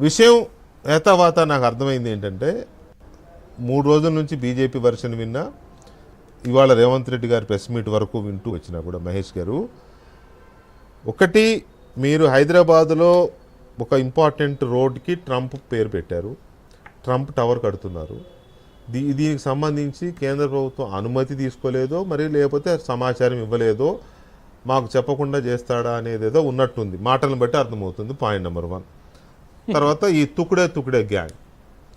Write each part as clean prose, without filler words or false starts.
విషయం ఏతావాత నాకు అర్థమైంది ఏంటంటే 3 రోజుల నుంచి బీజేపీ వర్షన్ విన్నా, ఇవాళ రేవంత్ రెడ్డి గారి ప్రెస్ మీట్ వరకు వింటూ వచ్చినా కూడా మహేష్ గారు, ఒకటి మీరు హైదరాబాదులో ఒక ఇంపార్టెంట్ రోడ్కి ట్రంప్ పేరు పెట్టారు, ట్రంప్ టవర్ కడుతున్నారు. దీనికి సంబంధించి కేంద్ర ప్రభుత్వం అనుమతి తీసుకోలేదో మరి లేకపోతే సమాచారం ఇవ్వలేదో, మాకు చెప్పకుండా చేస్తాడా అనేది ఏదో ఉన్నట్టుంది, మాటలను బట్టి అర్థమవుతుంది. Point number 1. తర్వాత ఈ తుకుడే గ్యాంగ్,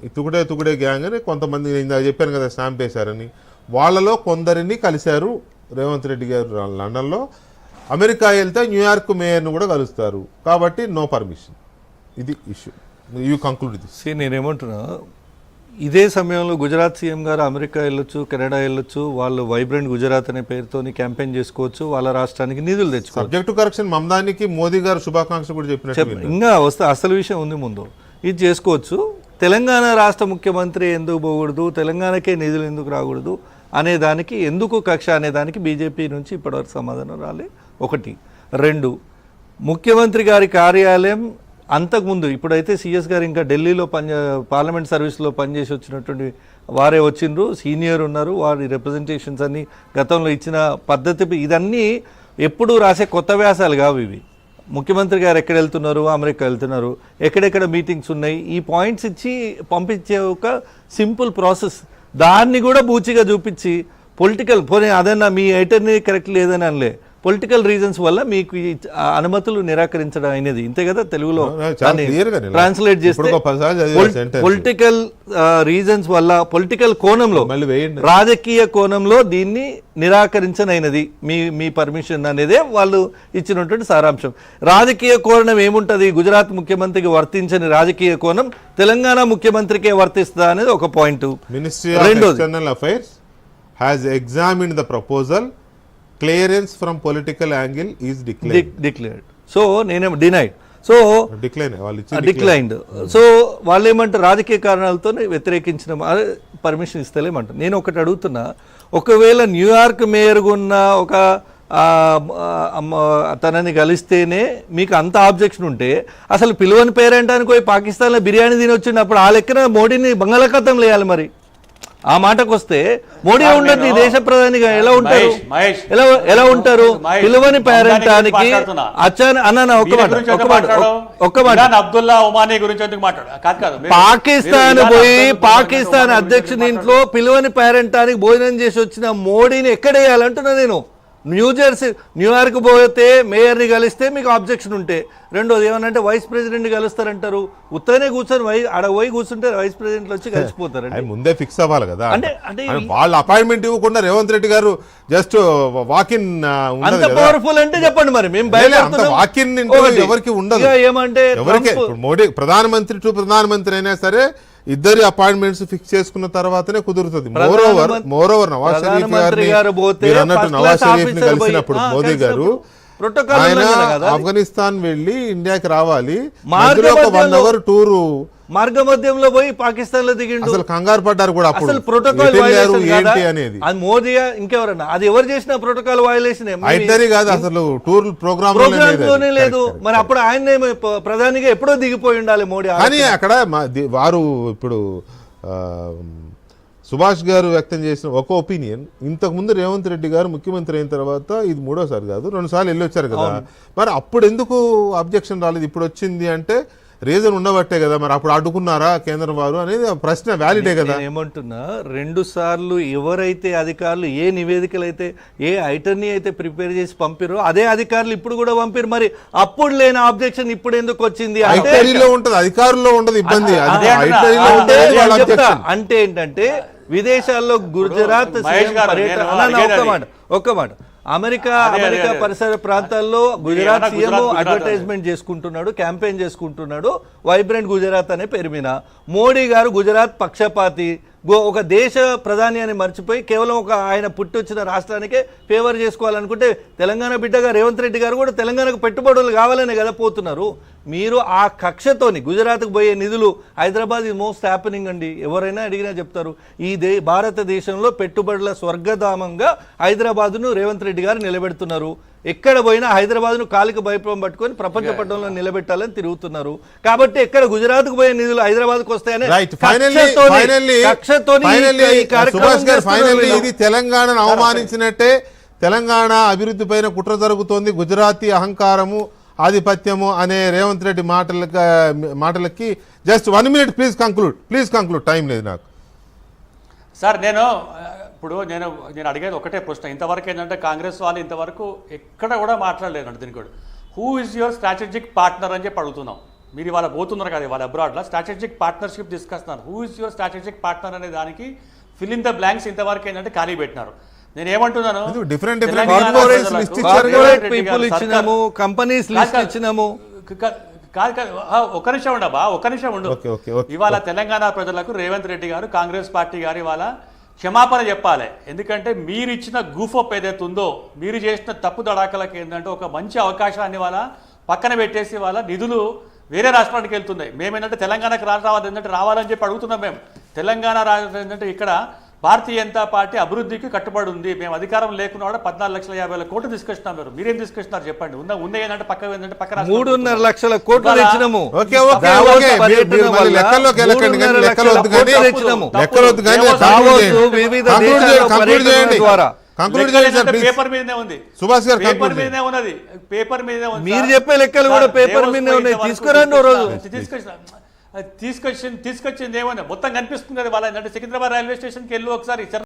ఈ తుకుడే గ్యాంగ్ అని కొంతమంది ఇందాక చెప్పాను కదా స్టాంప్ వేశారని, వాళ్ళలో కొందరిని కలిశారు రేవంత్ రెడ్డి గారు లండన్లో. అమెరికా వెళ్తే న్యూయార్క్ మేయర్ను కూడా కలుస్తారు కాబట్టి నో పర్మిషన్. ఇది ఇష్యూ. You conclude this. నేనేమంటున్నా, ఇదే సమయంలో గుజరాత్ సీఎం గారు అమెరికా వెళ్ళొచ్చు, కెనడా వెళ్ళొచ్చు, వాళ్ళు వైబ్రెంట్ గుజరాత్ అనే పేరుతో క్యాంపెయిన్ చేసుకోవచ్చు, వాళ్ళ రాష్ట్రానికి నిధులు తెచ్చుకోవచ్చు. సబ్జెక్ట్ టు కరెక్షన్, మమదానికి మోదీ గారు శుభాకాంక్షలు కూడా చెప్పినట్టు ఇంకా వస్తే అసలు విషయం ఉంది ముందు, ఇది చేసుకోవచ్చు. తెలంగాణ రాష్ట్ర ముఖ్యమంత్రి ఎందుకు పోకూడదు, తెలంగాణకే నిధులు ఎందుకు రాకూడదు అనే దానికి, ఎందుకు కక్ష అనే దానికి బీజేపీ నుంచి ఇప్పటివరకు సమాధానం రాలే. 1. 2, ముఖ్యమంత్రి గారి కార్యాలయం అంతకుముందు, ఇప్పుడైతే సిఎస్ గారు ఇంకా ఢిల్లీలో పార్లమెంట్ సర్వీస్లో పనిచేసి వచ్చినటువంటి వారే వచ్చిండ్రు, సీనియర్ ఉన్నారు, వారి రిప్రజెంటేషన్స్ అన్నీ గతంలో ఇచ్చిన పద్ధతి, ఇదన్నీ ఎప్పుడూ రాసే కొత్త వ్యాసాలు కావు ఇవి. ముఖ్యమంత్రి గారు ఎక్కడ వెళ్తున్నారు, అమెరికా వెళ్తున్నారు, ఎక్కడెక్కడ మీటింగ్స్ ఉన్నాయి, ఈ పాయింట్స్ ఇచ్చి పంపించే ఒక సింపుల్ ప్రాసెస్. దాన్ని కూడా బూచిగా చూపించి పొలిటికల్ పోనీ అదన్నా మీ అటర్నీ కరెక్ట్ లేదని అనలే, పొలిటికల్ రీజన్స్ వల్ల మీకు అనుమతులు నిరాకరించడం అయినది, ఇంతే కదా తెలుగులో ట్రాన్స్లేట్ చేస్తే. పొలిటికల్ రీజన్స్ వల్ల, పొలిటికల్ కోణంలో, రాజకీయ కోణంలో దీన్ని నిరాకరించనైనది మీ పర్మిషన్ అనేదే వాళ్ళు ఇచ్చినటువంటి సారాంశం. రాజకీయ కోణం ఏముంటుంది, గుజరాత్ ముఖ్యమంత్రికి వర్తించని రాజకీయ కోణం తెలంగాణ ముఖ్యమంత్రికే వర్తిస్తుందా అనేది ఒక point. Ministry of external affairs has examined the proposal, clearance from political angle is declared. So నేనేమో డినైడ్, సో డిక్లైన్డ్. సో వాళ్ళు ఏమంటారు, రాజకీయ కారణాలతో వ్యతిరేకించిన పర్మిషన్ ఇస్తలేమంటారు. నేను ఒకటి అడుగుతున్నా, ఒకవేళ న్యూయార్క్ మేయర్గా ఉన్న ఒక తనని కలిస్తేనే మీకు అంత ఆబ్జెక్షన్ ఉంటే, అసలు పిలువని పేరెంటానికి పోయి పాకిస్తాన్లో బిర్యానీ తిని వచ్చినప్పుడు ఆ లెక్కన మోడీని బంగాళాఖాతంలో వేయాలి. మరి ఆ మాటకు వస్తే మోడీ ఉండదు, దేశ ప్రధానిగా ఎలా ఉంటారు, ఎలా ఉంటారు? పిలువని పేరెంటానికి పాకిస్తాన్ పోయి పాకిస్తాన్ అధ్యక్షుని ఇంట్లో పిలువని పేరెంటానికి భోజనం చేసి వచ్చిన మోడీని ఎక్కడ వేయాలంటున్నా నేను. న్యూయార్క్ పోతే మేయర్ని కలిస్తే మీకు ఆబ్జెక్షన్ ఉంటే, రెండోది ఏమనంటే వైస్ ప్రెసిడెంట్ కలుస్తారంటారు, ఉత్తనే కూర్చొని ఆడ పోయి కూర్చుంటే వైస్ ప్రెసిడెంట్ వచ్చి కలిసిపోతారు. ముందే ఫిక్స్ అవ్వాలి కదా, అంటే వాళ్ళ అపాయింట్మెంట్ ఇవ్వకుండా రేవంత్ రెడ్డి గారు జస్ట్ వాకిన్ అంత పవర్ఫుల్ అంటే చెప్పండి. మరి మేము వాకిన్ ఎవరికి ఉండదు, ఏమంటే మోడీ ప్రధానమంత్రి టు ప్రధానమంత్రి అయినా సరే ఇద్దరి అపాయింట్మెంట్స్ ఫిక్స్ చేసుకున్న తర్వాతనే కుదురుతుంది. మోరోవర్ నవాజ్ షరీఫ్ ని కలిసినప్పుడు మోదీ గారు ఆయన ఆఫ్ఘనిస్తాన్ వెళ్లి ఇండియాకి రావాలి, ఒక 1 అవర్ టూరు మార్గ మధ్యంలో పోయి పాకిస్తాన్ లో దిగిండు. అసలు కంగారు పడ్డారు కూడా. అసలు ప్రోటోకాల్ వైలేషన్ అనేది అది మోదీయా ఇంకెవరన్నా, అది ఎవరు చేసిన ప్రోటోకాల్ వైలేషన్ కాదు, అసలు టూర్ ప్రోగ్రామ్ లోనే లేదు. మరి అప్పుడు ఆయన ప్రధానిగా ఎప్పుడో దిగిపోయి ఉండాలి మోడీ. కానీ అక్కడ వారు ఇప్పుడు సుభాష్ గారు వ్యక్తం చేసిన ఒక ఒపీనియన్, ఇంతకు ముందు రేవంత్ రెడ్డి గారు ముఖ్యమంత్రి అయిన తర్వాత, ఇది 3వ సారి కాదు 2 సార్లు వెళ్ళి వచ్చారు కదా, మరి అప్పుడు ఎందుకు అబ్జెక్షన్ రాలేదు, ఇప్పుడు వచ్చింది అంటే రీజన్ ఉండబట్టే కదా, మరి అప్పుడు అడ్డుకున్నారా కేంద్రం వారు అనేది ప్రశ్న వ్యాలిడే కదా. ఏమంటున్నా, 2 సార్లు ఎవరైతే అధికారులు ఏ నివేదికలు అయితే ఏ అటర్నీ అయితే ప్రిపేర్ చేసి పంపిరో అదే అధికారులు ఇప్పుడు కూడా పంపిరు. మరి అప్పుడు లేని ఆబ్జెక్షన్ ఇప్పుడు ఎందుకు వచ్చింది ఉంటది, అధికారుల్లో ఉండదు ఇబ్బంది. అంటే ఏంటంటే విదేశాల్లో గుజరాత్ ఒక్క మాట అమెరికా పరిసర ప్రాంతాల్లో గుజరాత్ సీఎం అడ్వర్టైజ్మెంట్ చేసుకుంటున్నాడు, క్యాంపెయిన్ చేసుకుంటున్నాడు వైబ్రెంట్ గుజరాత్ అనే పేరు మీద. మోడీ గారు గుజరాత్ పక్షపాతి, ఒక దేశ ప్రధాని అని మర్చిపోయి కేవలం ఒక ఆయన పుట్టి వచ్చిన రాష్ట్రానికే ఫేవర్ చేసుకోవాలనుకుంటే, తెలంగాణ బిడ్డగా రేవంత్ రెడ్డి గారు కూడా తెలంగాణకు పెట్టుబడులు కావాలనే కదా పోతున్నారు. మీరు ఆ కక్షతోని గుజరాత్కు పోయే నిధులు హైదరాబాద్ ఈ మోస్ట్ హ్యాపెనింగ్ అండి, ఎవరైనా అడిగినా చెప్తారు. ఈ భారతదేశంలో పెట్టుబడుల స్వర్గధామంగా హైదరాబాద్ను రేవంత్ రెడ్డి గారు నిలబెడుతున్నారు. ఎక్కడ పోయినా హైదరాబాద్ను కాలికి భయపడం పట్టుకొని ప్రపంచ పట్టణంలో నిలబెట్టాలని తిరుగుతున్నారు. కాబట్టి ఎక్కడ గుజరాత్కు పోయే నిధులు హైదరాబాద్కు వస్తాయని ఇది తెలంగాణను అవమానించినట్టే. తెలంగాణ అభివృద్ధి పైన కుట్ర జరుగుతోంది, గుజరాతీ అహంకారము ఆధిపత్యము అనే రేవంత్ రెడ్డి మాటలకి just 1 minute please conclude, time లేదు నాకు. సార్ నేను అడిగేది ఒకటే ప్రశ్న. ఇంతవరకు ఏంటంటే కాంగ్రెస్ వాళ్ళు ఇంతవరకు ఎక్కడ కూడా మాట్లాడలేదు దీనికి కూడా. Who is your strategic partner అని చెప్పి అడుగుతున్నాం. మీరు ఇవాళ పోతున్నారు కదా, ఇవాళ అబ్రాడ్లో స్ట్రాటజిక్ పార్ట్నర్షిప్ తీసుకొస్తున్నారు. Who is your strategic partner అనే దానికి ఫిల్ ఇన్ ద బ్లాంక్స్ ఇంతవరకు ఏంటంటే ఖాళీ పెట్టినారు. నేను ఏమంటున్నాను, ఒక్క నిమిషం ఉండు. ఇవాళ తెలంగాణ ప్రజలకు రేవంత్ రెడ్డి గారు, కాంగ్రెస్ పార్టీ గారు ఇవాళ క్షమాపణ చెప్పాలి. ఎందుకంటే మీరు ఇచ్చిన గూఫప్ ఏదైతే ఉందో, మీరు చేసిన తప్పు దడాకలకు ఏంటంటే ఒక మంచి అవకాశాన్ని వాళ్ళ పక్కన పెట్టేసి వాళ్ళ నిధులు వేరే రాష్ట్రానికి వెళ్తున్నాయి. మేమేంటంటే తెలంగాణకు రావాలి ఏంటంటే రావాలని చెప్పి అడుగుతున్నాం. మేము తెలంగాణ రాష్ట్రం ఏంటంటే ఇక్కడ భారతీయ జనతా పార్టీ అభివృద్ధికి కట్టుబడి ఉంది. మేము అధికారం లేకున్నా కూడా 14,50,000 కోట్లు తీసుకొచ్చినారు. మీరేం తీసుకొచ్చినారు చెప్పండి. ఉన్న ఏంటంటే పక్క 3.5 లక్షల కోట్లు తెచ్చినాము. పేపర్ మీదనే ఉంది, సుభాష్ గారు పేపర్ మీదనే ఉన్నది, పేపర్ మీదనే ఉంది. మీరు చెప్పే లెక్కలు కూడా పేపర్ మీదనే ఉన్నాయి. తీసుకురండి రోజు. తీసుకొచ్చింది ఏమన్నా మొత్తం కనిపిస్తుంది కదా వాళ్ళ. సికింద్రాబాద్ రైల్వే స్టేషన్కి వెళ్ళి ఒకసారి